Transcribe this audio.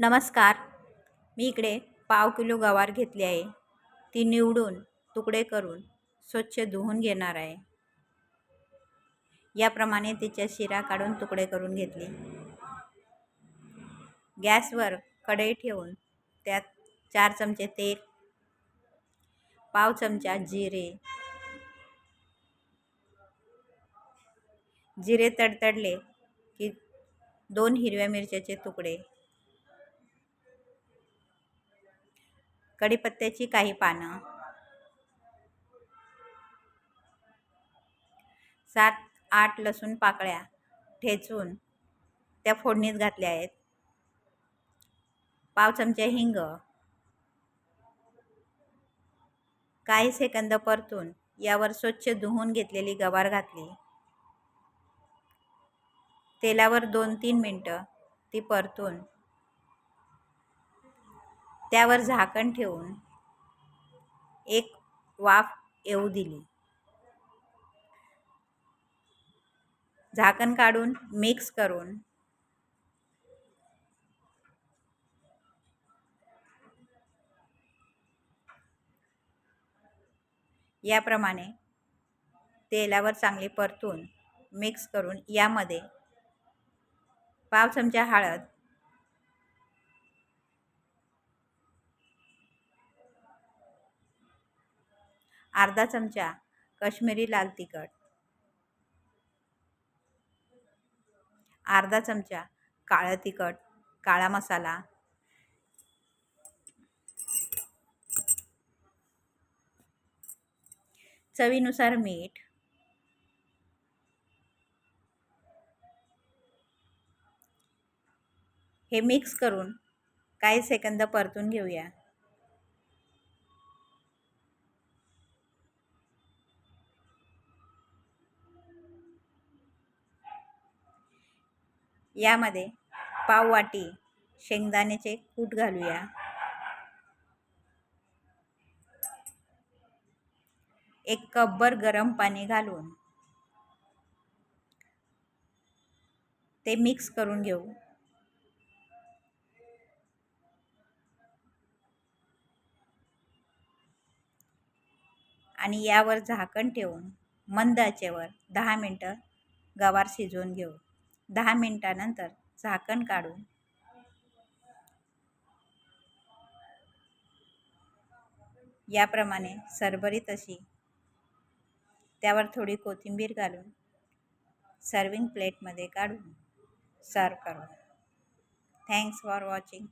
नमस्कार. मी इकडे पाव किलो गवार घेतली आहे. ती निवडून तुकडे करून स्वच्छ धुवून घेणार आहे. याप्रमाणे तिच्या शिरा काढून तुकडे करून घेतले. गॅसवर कढई ठेवून त्यात 4 चमचे तेल, पाव चमचा जिरे तडतडले की 2 हिरव्या मिरच्याचे तुकडे, कढीपत्त्याची काही पानं, 7-8 लसूण पाकळ्या ठेचून त्या फोडणीत घातल्या आहेत. पाव चमचा हिंग, काही सेकंद परतून यावर स्वच्छ धुवून घेतलेली गवार घातली. तेलावर 2-3 मिनटं ती परतून त्यावर झाकण ठेवून एक वाफ येऊ दिली. झाकण काढून मिक्स करून याप्रमाणे तेलावर चांगली परतून मिक्स करून यामध्ये पाव चमचा हळद, अर्धा चमचा काश्मीरी लाल तिखट, अर्धा चमचा काळं तिखट, काळा मसाला, चवीनुसार मीठ, हे मिक्स करून काही सेकंद परतून घेऊया. यामध्ये पाव वाटी शेंगदाण्याचे कूट घालूया. एक कपभर गरम पाणी घालून ते मिक्स करून घेऊ. आणि यावर झाकण ठेवून मंद आचेवर 10 मिनटं गवार शिजवून घेऊ. 10 मिनिटानंतर झाकण काढून याप्रमाणे सरभरीत अशी त्यावर थोडी कोथिंबीर घालून सर्विंग प्लेटमध्ये काढून सर्व करू. Thanks for watching.